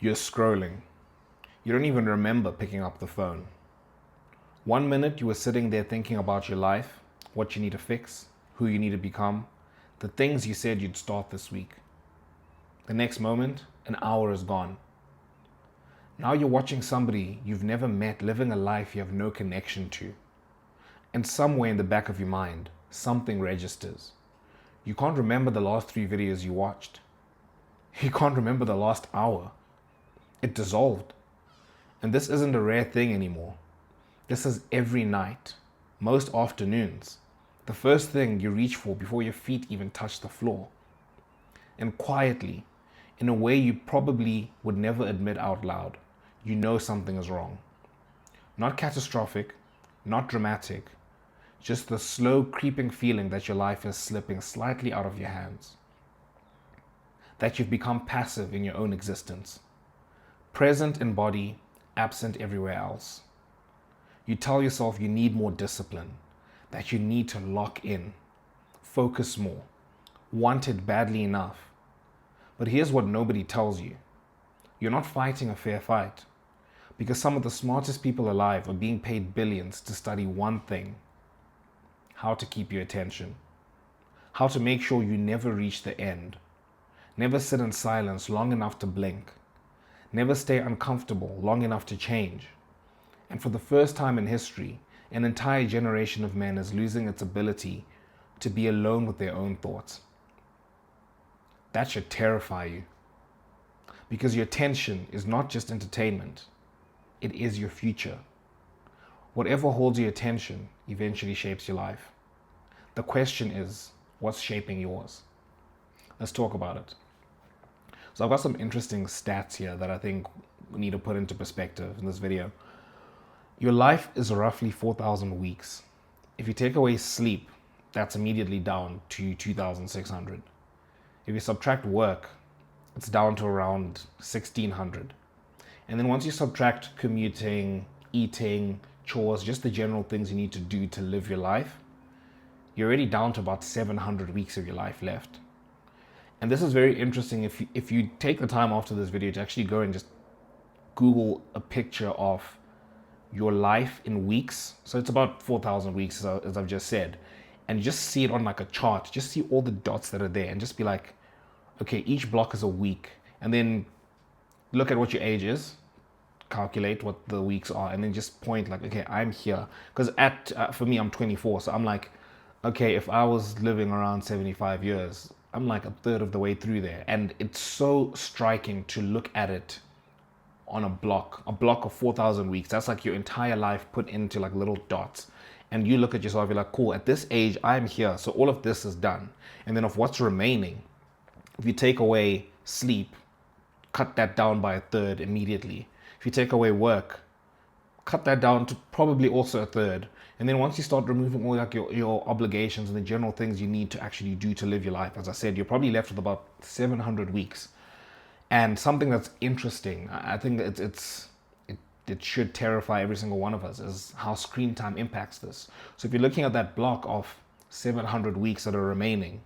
You're scrolling. You don't even remember picking up the phone. 1 minute you were sitting there thinking about your life, what you need to fix, who you need to become, the things you said you'd start this week. The next moment, an hour is gone. Now you're watching somebody you've never met living a life you have no connection to. And somewhere in the back of your mind, something registers. You can't remember the last 3 videos you watched. You can't remember the last hour. It dissolved. And this isn't a rare thing anymore. This is every night, most afternoons. The first thing you reach for before your feet even touch the floor. And quietly, in a way you probably would never admit out loud, you know something is wrong. Not catastrophic, not dramatic, just the slow creeping feeling that your life is slipping slightly out of your hands. That you've become passive in your own existence. Present in body, absent everywhere else. You tell yourself you need more discipline, that you need to lock in, focus more, want it badly enough. But here's what nobody tells you. You're not fighting a fair fight, because some of the smartest people alive are being paid billions to study one thing: how to keep your attention, how to make sure you never reach the end, never sit in silence long enough to blink, never stay uncomfortable long enough to change. And for the first time in history, an entire generation of men is losing its ability to be alone with their own thoughts. That should terrify you, because your attention is not just entertainment, it is your future. Whatever holds your attention eventually shapes your life. The question is, what's shaping yours? Let's talk about it. So I've got some interesting stats here that I think we need to put into perspective in this video. Your life is roughly 4,000 weeks. If you take away sleep, that's immediately down to 2,600. If you subtract work, it's down to around 1,600. And then once you subtract commuting, eating, chores, just the general things you need to do to live your life, you're already down to about 700 weeks of your life left. And this is very interesting if you take the time after this video to actually go and just Google a picture of your life in weeks. So it's about 4,000 weeks, as I've just said. And you just see it on like a chart, just see all the dots that are there and just be like, okay, each block is a week. And then look at what your age is, calculate what the weeks are, and then just point like, okay, I'm here. Because for me, I'm 24. So I'm like, okay, if I was living around 75 years, I'm like a third of the way through there. And it's so striking to look at it on a block of 4,000 weeks. That's like your entire life put into like little dots. And you look at yourself, you're like, cool, at this age, I'm here. So all of this is done. And then of what's remaining, if you take away sleep, cut that down by a third immediately. If you take away work, cut that down to probably also a third. And then once you start removing all like your obligations and the general things you need to actually do to live your life, as I said, you're probably left with about 700 weeks. And something that's interesting, I think it should terrify every single one of us, is how screen time impacts this. So if you're looking at that block of 700 weeks that are remaining,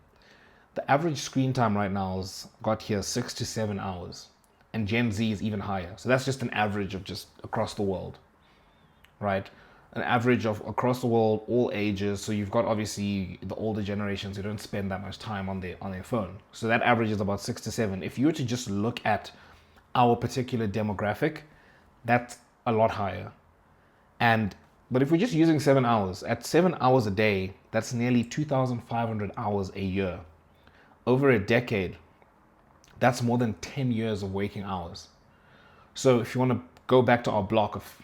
the average screen time right now has got here 6 to 7 hours. And Gen Z is even higher. So that's just an average of just across the world, right? An average of across the world, all ages. So you've got obviously the older generations who don't spend that much time on their phone. So that average is about 6 to 7. If you were to just look at our particular demographic, that's a lot higher. But if we're just using 7 hours, at 7 hours a day, that's nearly 2,500 hours a year. Over a decade, that's more than 10 years of waking hours. So if you want to go back to our block of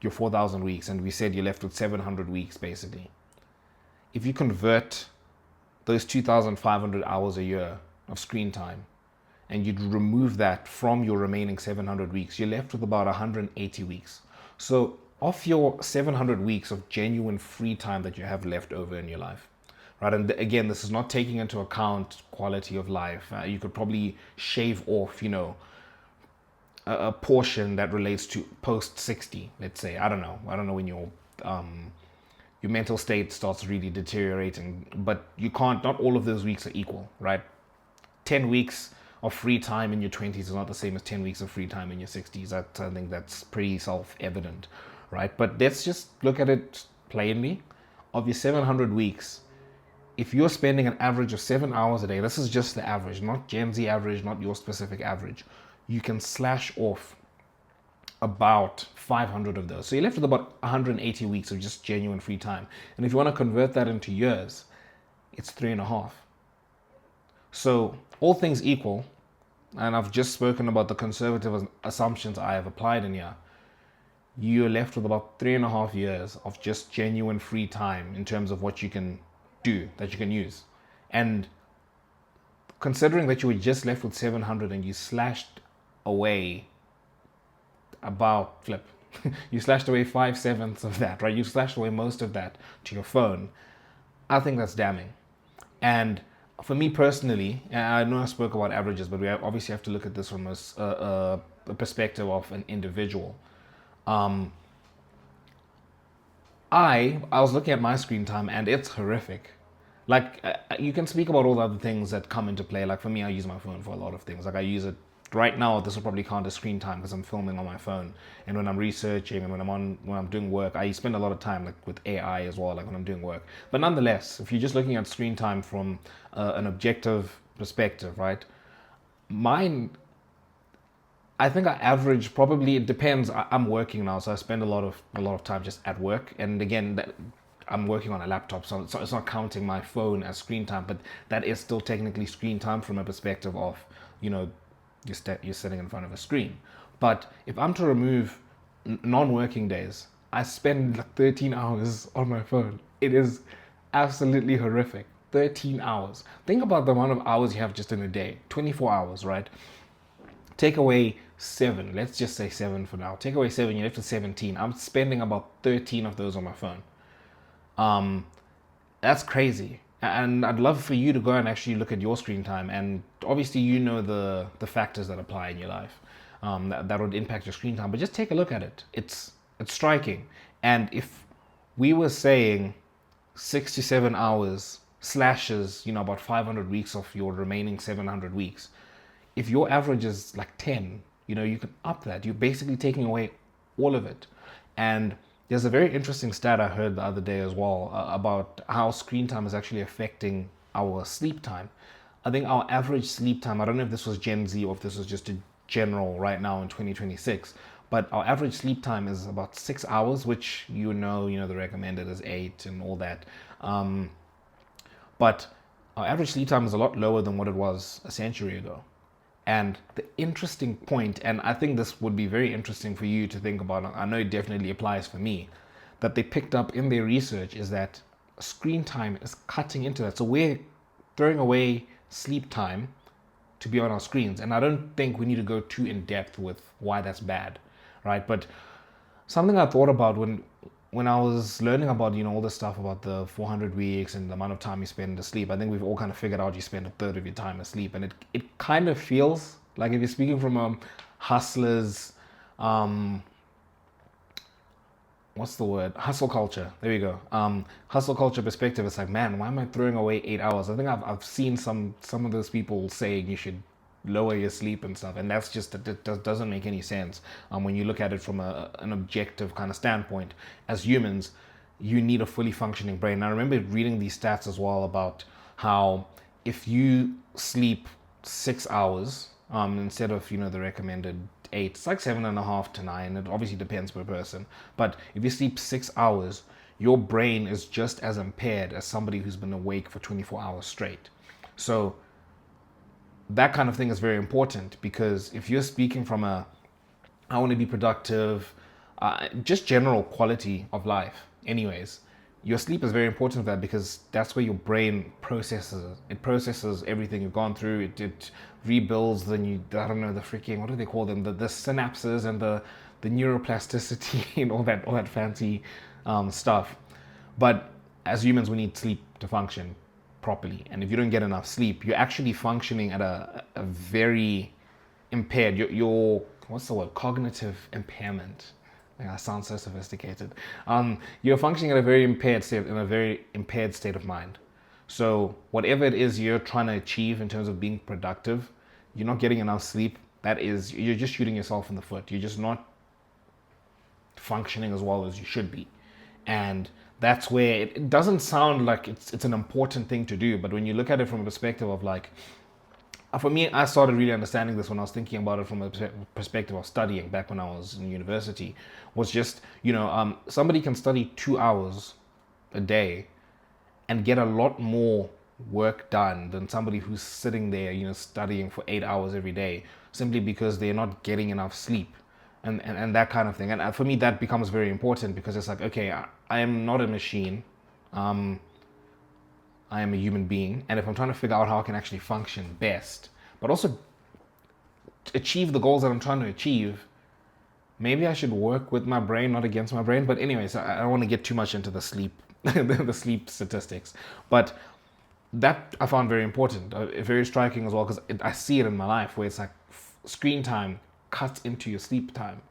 your 4,000 weeks, and we said you're left with 700 weeks basically. If you convert those 2,500 hours a year of screen time, and you'd remove that from your remaining 700 weeks, you're left with about 180 weeks. So of your 700 weeks of genuine free time that you have left over in your life, right? And again, this is not taking into account quality of life. You could probably shave off, a portion that relates to post 60, let's say. I don't know when your mental state starts really deteriorating, but you can't, not all of those weeks are equal, right? 10 weeks of free time in your 20s is not the same as 10 weeks of free time in your 60s. I think that's pretty self-evident, right? But let's just look at it plainly. Of your 700 weeks, if you're spending an average of 7 hours a day, this is just the average, not Gen Z average, not your specific average, you can slash off about 500 of those. So you're left with about 180 weeks of just genuine free time. And if you want to convert that into years, it's 3.5. So all things equal, and I've just spoken about the conservative assumptions I have applied in here, you're left with about 3.5 years of just genuine free time in terms of what you can do, that you can use. And considering that you were just left with 700 and you slashed away about you slashed away 5/7 of that, right? You slashed away most of that to your phone. I think that's damning. And for me personally, and I know I spoke about averages, but we obviously have to look at this from a perspective of an individual. I was looking at my screen time and it's horrific. Like, you can speak about all the other things that come into play. Like for me, I use my phone for a lot of things. Like I use it right now. This will probably count as screen time because I'm filming on my phone, and when I'm researching and when I'm doing work, I spend a lot of time like with AI as well, like when I'm doing work. But nonetheless, if you're just looking at screen time from an objective perspective, right? Mine, I think I average, probably, it depends. I'm working now, so I spend a lot of time just at work. And again, I'm working on a laptop, so it's not counting my phone as screen time, but that is still technically screen time from a perspective of, you're sitting in front of a screen. But if I'm to remove non-working days, I spend like 13 hours on my phone. It is absolutely horrific. 13 hours. Think about the amount of hours you have just in a day. 24 hours, right? Take away 7. Let's just say 7 for now. Take away 7, you're left with 17. I'm spending about 13 of those on my phone. That's crazy. And I'd love for you to go and actually look at your screen time. And obviously, the factors that apply in your life that would impact your screen time. But just take a look at it. It's striking. And if we were saying 6 to 7 hours slashes, about 500 weeks of your remaining 700 weeks, if your average is like 10, you can up that. You're basically taking away all of it. And there's a very interesting stat I heard the other day as well about how screen time is actually affecting our sleep time. I think our average sleep time, I don't know if this was Gen Z or if this was just a general right now in 2026, but our average sleep time is about 6 hours, which the recommended is 8 and all that. But our average sleep time is a lot lower than what it was a century ago. And the interesting point, and I think this would be very interesting for you to think about, I know it definitely applies for me, that they picked up in their research is that screen time is cutting into that. So we're throwing away sleep time to be on our screens. And I don't think we need to go too in depth with why that's bad, right? But something I thought about when I was learning about, all this stuff about the 400 weeks and the amount of time you spend asleep, I think we've all kind of figured out you spend a third of your time asleep. And it kind of feels like, if you're speaking from a hustler's, what's the word? Hustle culture. There we go. Hustle culture perspective. It's like, man, why am I throwing away 8 hours? I think I've seen some of those people saying you should lower your sleep and stuff, and that's just, it doesn't make any sense when you look at it from an objective kind of standpoint. As humans, you need a fully functioning brain. And I remember reading these stats as well about how if you sleep 6 hours instead of the recommended 8, it's like 7.5 to 9. It obviously depends per person, but if you sleep 6 hours, your brain is just as impaired as somebody who's been awake for 24 hours straight. So that kind of thing is very important, because if you're speaking from I want to be productive, just general quality of life anyways, your sleep is very important for that, because that's where your brain processes. It processes everything you've gone through. It rebuilds the freaking, what do they call them? The synapses and the neuroplasticity and all that fancy stuff. But as humans, we need sleep to function properly. And if you don't get enough sleep, you're actually functioning at a very impaired, your what's the word? Cognitive impairment. That sounds so sophisticated. You're functioning at a very impaired state of mind. So whatever it is you're trying to achieve in terms of being productive, you're not getting enough sleep, you're just shooting yourself in the foot. You're just not functioning as well as you should be. And that's where it doesn't sound like it's an important thing to do, but when you look at it from a perspective of like, for me, I started really understanding this when I was thinking about it from a perspective of studying back when I was in university, was just, somebody can study 2 hours a day and get a lot more work done than somebody who's sitting there, studying for 8 hours every day, simply because they're not getting enough sleep and that kind of thing. And for me, that becomes very important, because it's like, okay, I am not a machine. I am a human being, and if I'm trying to figure out how I can actually function best, but also achieve the goals that I'm trying to achieve, maybe I should work with my brain, not against my brain. But anyways, I don't want to get too much into the sleep, the sleep statistics. But that I found very important, very striking as well, because I see it in my life where it's like screen time cuts into your sleep time,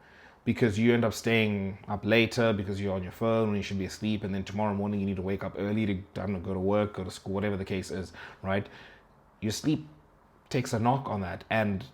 because you end up staying up later because you're on your phone when you should be asleep, and then tomorrow morning you need to wake up early to, I don't know, go to work, go to school, whatever the case is, right? Your sleep takes a knock on that. And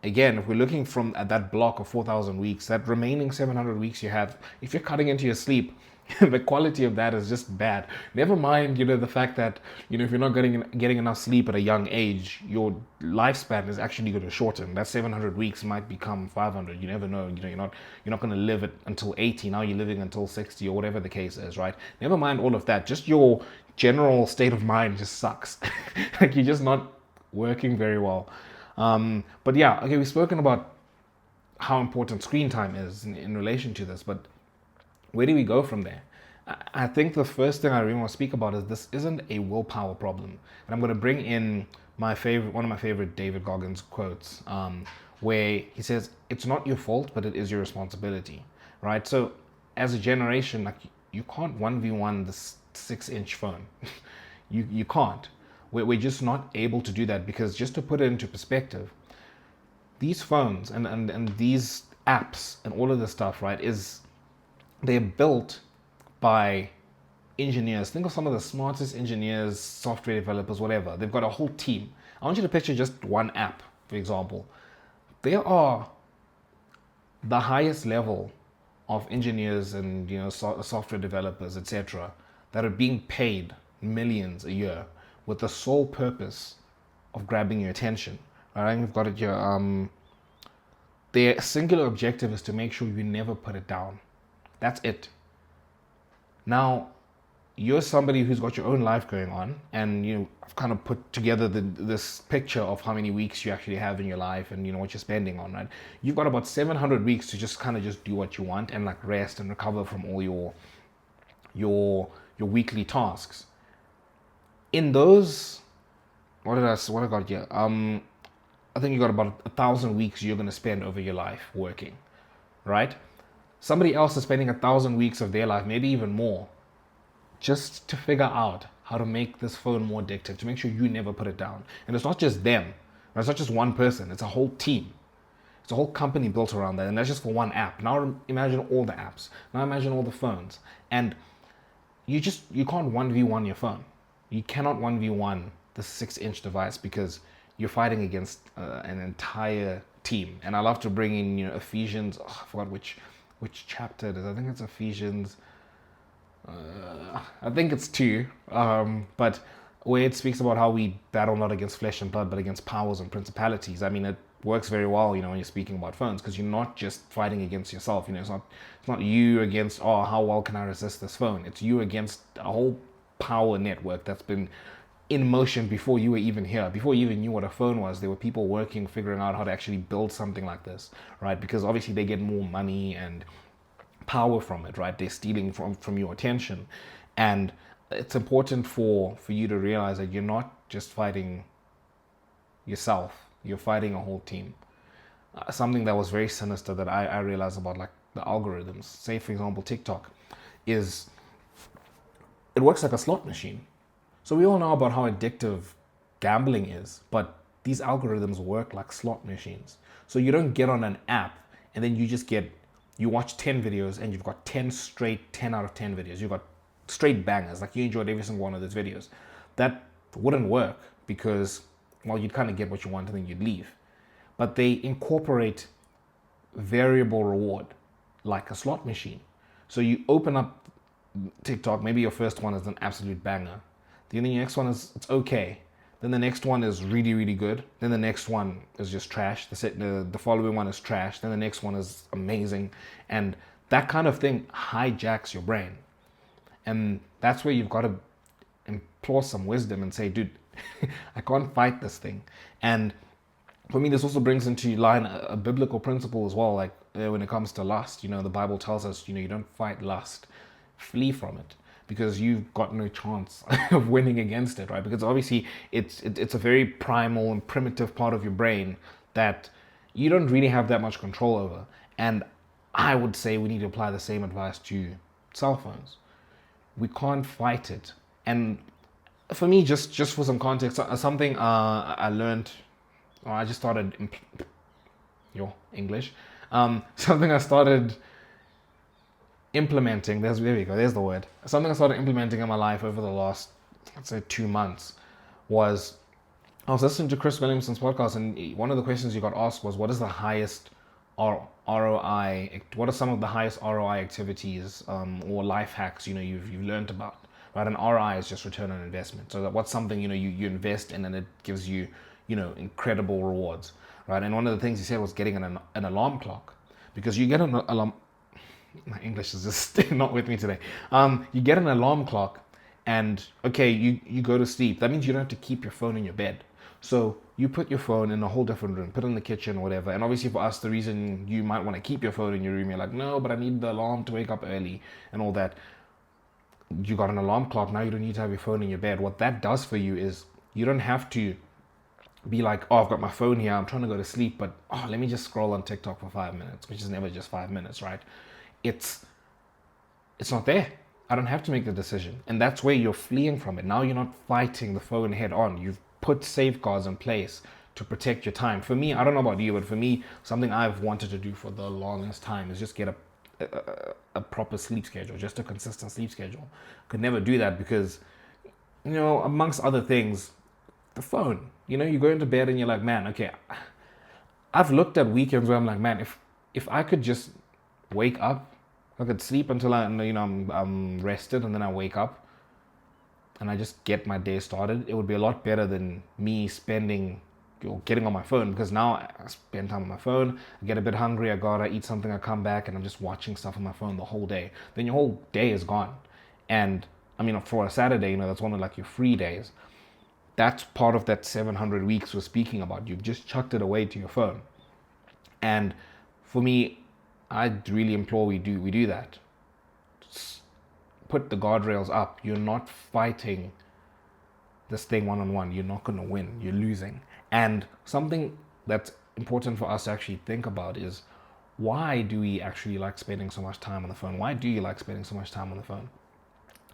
again, if we're looking from at that block of 4,000 weeks, that remaining 700 weeks you have, if you're cutting into your sleep, the quality of that is just bad. Never mind, the fact that, if you're not getting enough sleep at a young age, your lifespan is actually going to shorten. That 700 weeks might become 500. You never know. You're not going to live it until 80. Now you're living until 60 or whatever the case is, right? Never mind all of that. Just your general state of mind just sucks. Like, you're just not working very well. But yeah, okay, we've spoken about how important screen time is in relation to this, but where do we go from there? I think the first thing I really want to speak about is this isn't a willpower problem. And I'm going to bring in one of my favorite David Goggins quotes, where he says, it's not your fault, but it is your responsibility, right? So as a generation, like, you can't 1v1 this 6-inch phone. You can't. We're just not able to do that, because just to put it into perspective, these phones and these apps and all of this stuff, right, they're built by engineers. Think of some of the smartest engineers, software developers, whatever. They've got a whole team. I want you to picture just one app, for example. There are the highest level of engineers and software developers, etc., that are being paid millions a year with the sole purpose of grabbing your attention. All right, we've got it here. Their singular objective is to make sure you never put it down. That's it. Now, you're somebody who's got your own life going on, and I've kind of put together this picture of how many weeks you actually have in your life, and what you're spending on, right? You've got about 700 weeks to just do what you want and like rest and recover from all your weekly tasks. In those, what I got here? I think you got about 1,000 weeks you're going to spend over your life working, right? Somebody else is spending 1,000 weeks of their life, maybe even more, just to figure out how to make this phone more addictive, to make sure you never put it down. And it's not just them. It's not just one person. It's a whole team. It's a whole company built around that. And that's just for one app. Now imagine all the apps. Now imagine all the phones. And you can't 1v1 your phone. You cannot 1v1 the 6-inch device, because you're fighting against an entire team. And I love to bring in, Ephesians. I forgot which chapter it is. I think it's Ephesians. I think it's 2. But where it speaks about how we battle not against flesh and blood, but against powers and principalities. I mean, it works very well, when you're speaking about phones, because you're not just fighting against yourself. It's not you against, how well can I resist this phone? It's you against a whole power network that's been in motion before you were even here. Before you even knew what a phone was, there were people working, figuring out how to actually build something like this, right? Because obviously they get more money and power from it, right? They're stealing from your attention. And it's important for you to realize that you're not just fighting yourself, you're fighting a whole team. Something that was very sinister that I realized about, like, the algorithms, say for example TikTok, is it works like a slot machine. So we all know about how addictive gambling is, but these algorithms work like slot machines. So you don't get on an app and then you watch 10 videos and you've got 10 straight 10 out of 10 videos. You've got straight bangers, like you enjoyed every single one of those videos. That wouldn't work, because well, you'd kind of get what you want and then you'd leave. But they incorporate variable reward like a slot machine. So you open up TikTok, maybe your first one is an absolute banger. Then the next one is, it's okay. Then the next one is really, really good. Then the next one is just trash. The following one is trash. Then the next one is amazing. And that kind of thing hijacks your brain. And that's where you've got to implore some wisdom and say, dude, I can't fight this thing. And for me, this also brings into line a biblical principle as well. Like when it comes to lust, the Bible tells us, you don't fight lust, flee from it, because you've got no chance of winning against it, right? Because obviously it's a very primal and primitive part of your brain that you don't really have that much control over. And I would say we need to apply the same advice to cell phones. We can't fight it. And for me, just for some context, something I learned, or I just started your English. Something I started implementing. There we go. There's the word. Something I started implementing in my life over the last, let's say, 2 months was I was listening to Chris Williamson's podcast, and one of the questions you got asked was, what is the highest ROI? What are some of the highest ROI activities or life hacks you've learned about? Right, and ROI is just return on investment. So what's something you invest in and it gives you incredible rewards, right? And one of the things he said was getting an alarm clock, because you get an alarm. My English is just not with me today. You get an alarm clock, and okay, you go to sleep. That means you don't have to keep your phone in your bed. So you put your phone in a whole different room, put it in the kitchen or whatever. And obviously for us, the reason you might want to keep your phone in your room, you're like, no, but I need the alarm to wake up early and all that. You got an alarm clock, now you don't need to have your phone in your bed. What that does for you is you don't have to be like, oh, I've got my phone here, I'm trying to go to sleep, but let me just scroll on TikTok for 5 minutes, which is never just 5 minutes, right? It's not there. I don't have to make the decision. And that's where you're fleeing from it. Now you're not fighting the phone head on. You've put safeguards in place to protect your time. For me, I don't know about you, but for me, something I've wanted to do for the longest time is just get a proper sleep schedule, just a consistent sleep schedule. Could never do that because, amongst other things, the phone. You go into bed and you're like, man, okay, I've looked at weekends where I'm like, man, if I could just wake up, I could sleep until I'm rested, and then I wake up and I just get my day started. It would be a lot better than me getting on my phone, because now I spend time on my phone, I get a bit hungry, I gotta eat something, I come back and I'm just watching stuff on my phone the whole day. Then your whole day is gone. And for a Saturday, that's one of like your free days. That's part of that 700 weeks we're speaking about. You've just chucked it away to your phone. And for me, I really implore we do that. Just put the guardrails up. You're not fighting this thing one-on-one. You're not going to win. You're losing. And something that's important for us to actually think about is, why do we actually like spending so much time on the phone? Why do you like spending so much time on the phone?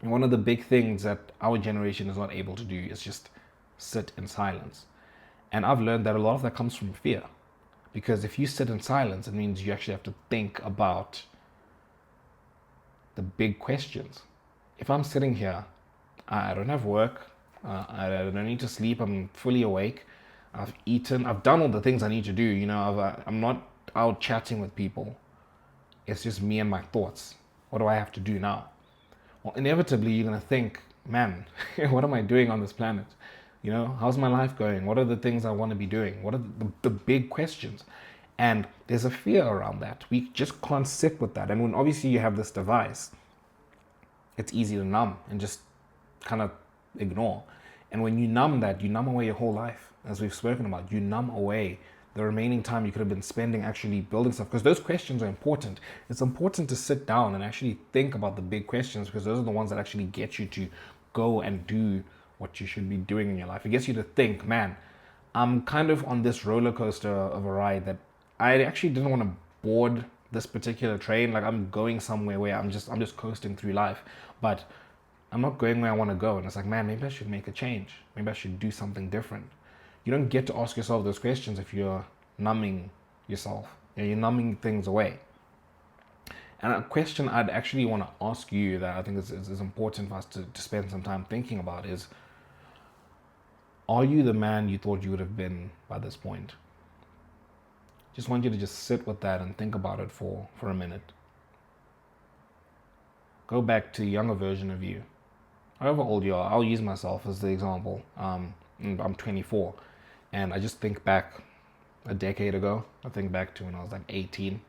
And one of the big things that our generation is not able to do is just sit in silence. And I've learned that a lot of that comes from fear. Because if you sit in silence, it means you actually have to think about the big questions. If I'm sitting here, I don't have work, I don't need to sleep, I'm fully awake, I've eaten, I've done all the things I need to do, I'm not out chatting with people. It's just me and my thoughts. What do I have to do now? Well, inevitably, you're going to think, man, what am I doing on this planet? How's my life going? What are the things I want to be doing? What are the big questions? And there's a fear around that. We just can't sit with that. And when obviously you have this device, it's easy to numb and just kind of ignore. And when you numb that, you numb away your whole life, as we've spoken about. You numb away the remaining time you could have been spending actually building stuff, because those questions are important. It's important to sit down and actually think about the big questions, because those are the ones that actually get you to go and do what you should be doing in your life. It gets you to think, man, I'm kind of on this roller coaster of a ride that I actually didn't want to board this particular train. Like, I'm going somewhere where I'm just coasting through life, but I'm not going where I want to go. And it's like, man, maybe I should make a change. Maybe I should do something different. You don't get to ask yourself those questions if you're numbing yourself. You're numbing things away. And a question I'd actually want to ask you that I think is important for us to spend some time thinking about is, Are you the man you thought you would have been by this point? Just want you to just sit with that and think about it for a minute. Go back to the younger version of you. However old you are, I'll use myself as the example. I'm 24, and I just think back a decade ago. I think back to when I was like 18.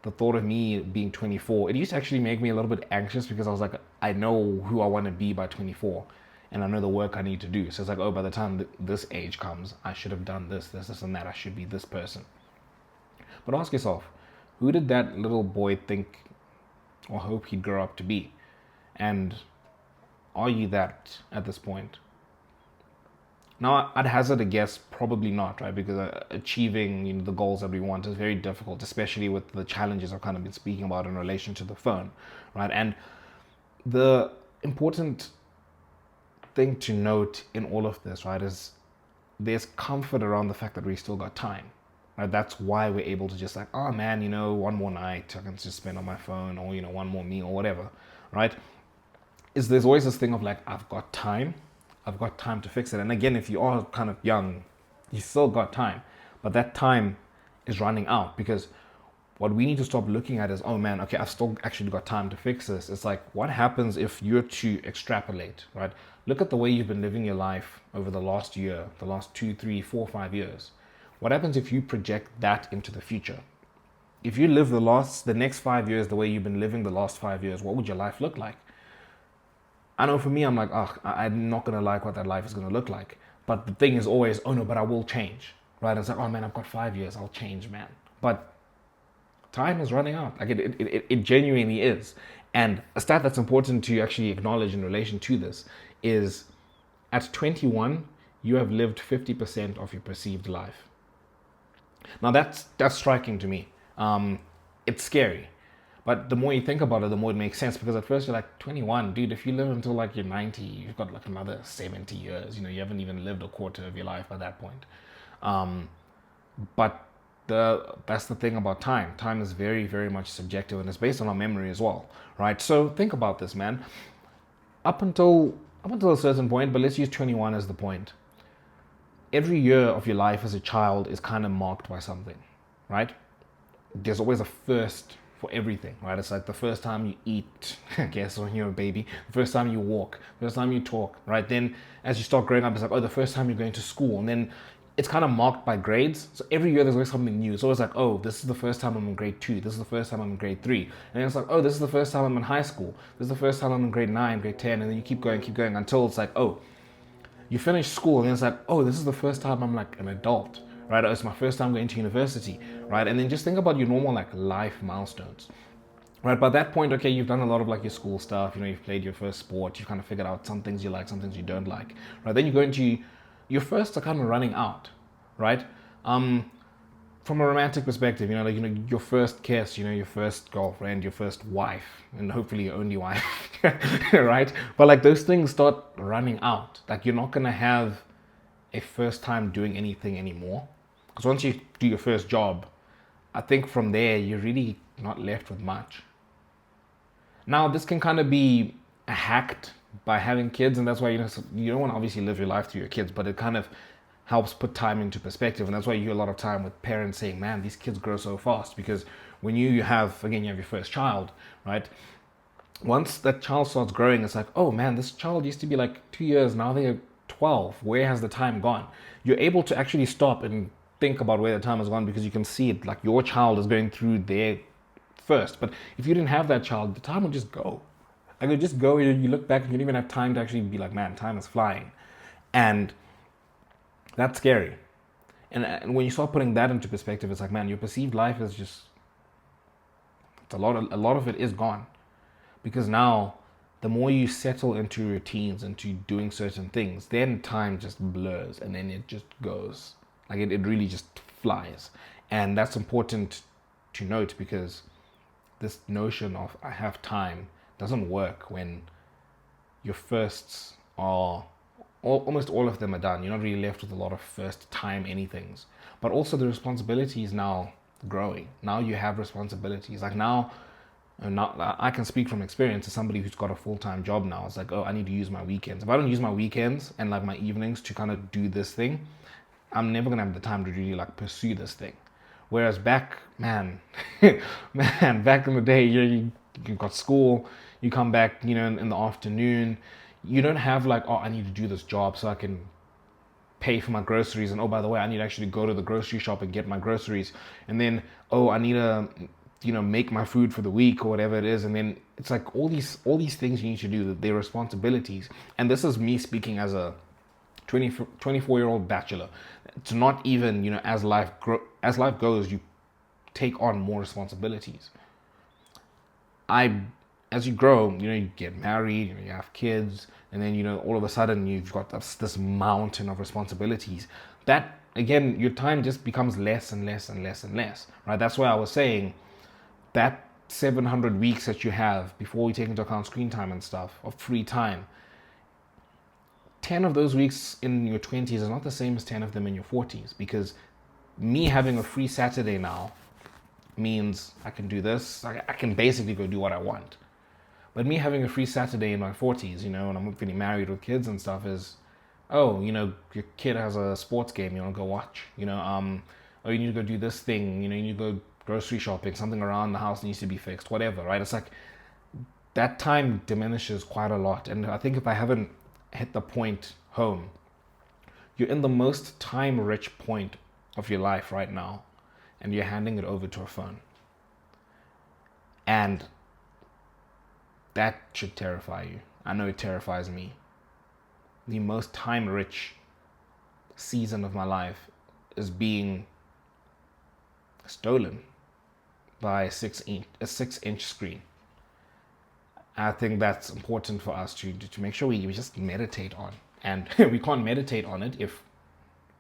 The thought of me being 24, it used to actually make me a little bit anxious because I was like, I know who I want to be by 24, and I know the work I need to do. So it's like, oh, by the time this age comes, I should have done this, and that. I should be this person. But ask yourself, who did that little boy think or hope he'd grow up to be? And are you that at this point? Now, I'd hazard a guess, probably not, right? Because achieving the goals that we want is very difficult, especially with the challenges I've kind of been speaking about in relation to the phone, right? And the important thing to note in all of this, right, is there's comfort around the fact that we still got time. Right? That's why we're able to just like, oh man, one more night I can just spend on my phone, or one more meal or whatever, right? Is there's always this thing of like, I've got time to fix it. And again, if you are kind of young, you still got time, but that time is running out, because what we need to stop looking at is, oh man, okay, I've still actually got time to fix this. It's like, what happens if you're to extrapolate, right? Look at the way you've been living your life over the last year, the last 2, 3, 4, 5 years. What happens if you project that into the future? If you live the next 5 years the way you've been living the last 5 years, what would your life look like? I know for me, I'm like, I'm not going to like what that life is going to look like. But the thing is always, oh no, but I will change, right? It's like, oh man, I've got 5 years, I'll change, man. But time is running out. Like it genuinely is. And a stat that's important to actually acknowledge in relation to this is at 21, you have lived 50% of your perceived life. Now that's striking to me. It's scary, but the more you think about it, the more it makes sense. Because at first you're like, 21, dude. If you live until like you're 90, you've got like another 70 years. You haven't even lived a quarter of your life by that point. But that's the thing about time. Time is very, very much subjective, and it's based on our memory as well, right? So think about this, man. Up until a certain point, but let's use 21 as the point. Every year of your life as a child is kind of marked by something, right? There's always a first for everything, right? It's like the first time you eat, I guess, when you're a baby, the first time you walk, the first time you talk, right? Then as you start growing up, it's like, oh, the first time you're going to school. And then it's kind of marked by grades. So every year there's always something new. It's always like, oh, this is the first time I'm in grade 2. This is the first time I'm in grade 3. And then it's like, oh, this is the first time I'm in high school. This is the first time I'm in grade 9, grade 10. And then you keep going until it's like, oh, you finish school, and it's like, oh, this is the first time I'm like an adult, right? Oh, it's my first time going to university, right? And then just think about your normal like life milestones, right? By that point, okay, you've done a lot of like your school stuff, you've played your first sport, you've kind of figured out some things you like, some things you don't like, right? Then you go into your firsts are kind of running out, right? From a romantic perspective, your first kiss, your first girlfriend, your first wife, and hopefully your only wife, right? But like those things start running out. Like you're not gonna have a first time doing anything anymore. Because once you do your first job, I think from there you're really not left with much. Now this can kind of be hacked by having kids, and that's why you don't want to obviously live your life through your kids, but it kind of helps put time into perspective. And that's why you hear a lot of time with parents saying, man, these kids grow so fast. Because when you have your first child, right? Once that child starts growing, it's like, oh man, this child used to be like 2 years, now they're 12. Where has the time gone? You're able to actually stop and think about where the time has gone, because you can see it. Like your child is going through their first. But if you didn't have that child, the time would just go. Like it would just go, you look back and you don't even have time to actually be like, man, time is flying. And that's scary. And when you start putting that into perspective, it's like, man, your perceived life is just, a lot of it is gone. Because now, the more you settle into routines, into doing certain things, then time just blurs, and then it just goes. Like it really just flies. And that's important to note, because this notion of I have time doesn't work when your firsts are almost all of them are done. You're not really left with a lot of first time anythings. But also the responsibility is now growing. Now you have responsibilities. Like now And now I can speak from experience as somebody who's got a full-time job now. It's like, oh, I need to use my weekends. If I don't use my weekends and like my evenings to kind of do this thing, I'm never gonna have the time to really like pursue this thing. Whereas back, man, man, back in the day, you got school, you come back, in the afternoon, you don't have like, oh, I need to do this job so I can pay for my groceries, and oh, by the way, I need to actually go to the grocery shop and get my groceries, and then oh, I need to make my food for the week or whatever it is. And then it's like all these things you need to do, they're responsibilities. And this is me speaking as a 24-year-old bachelor. It's not even, as life goes, you take on more responsibilities. As you grow, you get married, you have kids, and then all of a sudden you've got this mountain of responsibilities. That again, your time just becomes less and less and less and less, right? That's why I was saying that 700 weeks that you have before we take into account screen time and stuff of free time, 10 of those weeks in your 20s is not the same as 10 of them in your 40s, because me having a free Saturday now means I can do this. I can basically go do what I want. But me having a free Saturday in my 40s, and I'm getting married with kids and stuff, is, oh, your kid has a sports game, you want to go watch, oh, you need to go do this thing, you need to go grocery shopping, something around the house needs to be fixed, whatever, right? It's like that time diminishes quite a lot. And I think if I haven't hit the point home, you're in the most time-rich point of your life right now, and you're handing it over to a phone. And that should terrify you. I know it terrifies me. The most time-rich season of my life is being stolen by a 6-inch screen. I think that's important for us to make sure we just meditate on. And we can't meditate on it if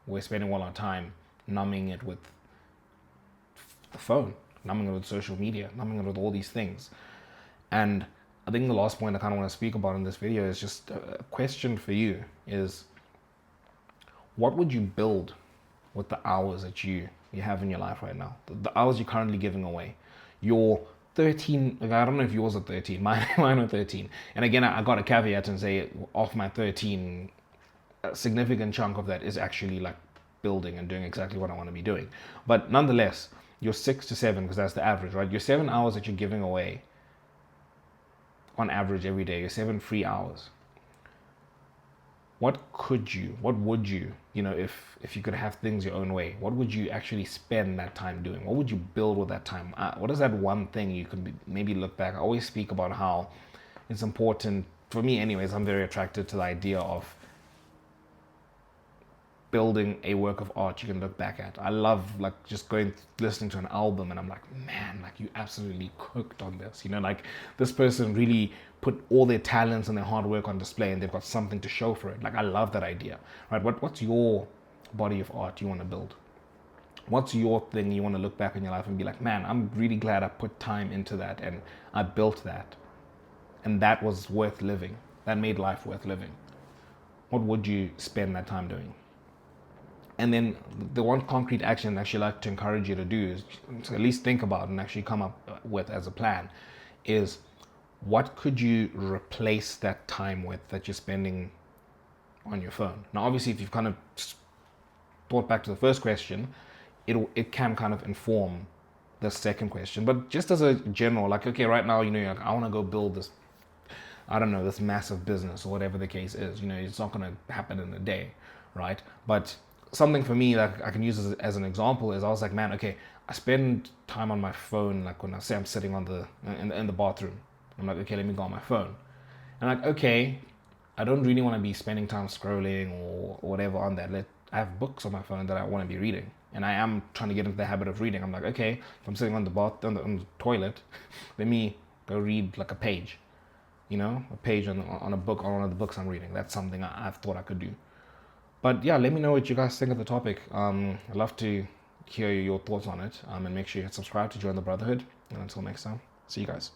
we're spending all our time numbing it with the phone, numbing it with social media, numbing it with all these things. And I think the last point I kind of want to speak about in this video is just a question for you is, what would you build with the hours that you have in your life right now? The hours you're currently giving away. Your 13, I don't know if yours are 13, mine are 13. And again, I got a caveat and say off my 13, a significant chunk of that is actually like building and doing exactly what I want to be doing. But nonetheless, your 6 to 7, because that's the average, right? Your 7 hours that you're giving away on average every day, your 7 free hours. What would you, if you could have things your own way, what would you actually spend that time doing? What would you build with that time? What is that one thing you could maybe look back? I always speak about how it's important, for me anyways, I'm very attracted to the idea of building a work of art you can look back at. I love like just listening to an album and I'm like, man, like you absolutely cooked on this, like this person really put all their talents and their hard work on display and they've got something to show for it. Like I love that idea, right? What's your body of art you want to build? What's your thing you want to look back in your life and be like, man, I'm really glad I put time into that and I built that, and that was worth living. That made life worth living. What would you spend that time doing? And then the one concrete action I actually like to encourage you to do is to at least think about and actually come up with as a plan is, what could you replace that time with that you're spending on your phone? Now, obviously, if you've kind of thought back to the first question, it can kind of inform the second question. But just as a general, like, okay, right now, you're like, I want to go build this, I don't know, this massive business or whatever the case is. It's not going to happen in a day, right? But something for me that I can use as an example is, I was like, man, okay, I spend time on my phone, like when I say I'm sitting on in the bathroom. I'm like, okay, let me go on my phone. And like, okay, I don't really want to be spending time scrolling or whatever on that. I have books on my phone that I want to be reading, and I am trying to get into the habit of reading. I'm like, okay, if I'm sitting on the toilet, let me go read like a page, a page on a book, on one of the books I'm reading. That's something I've thought I could do. But yeah, let me know what you guys think of the topic. I'd love to hear your thoughts on it, and make sure you hit subscribe to join the brotherhood. And until next time, see you guys.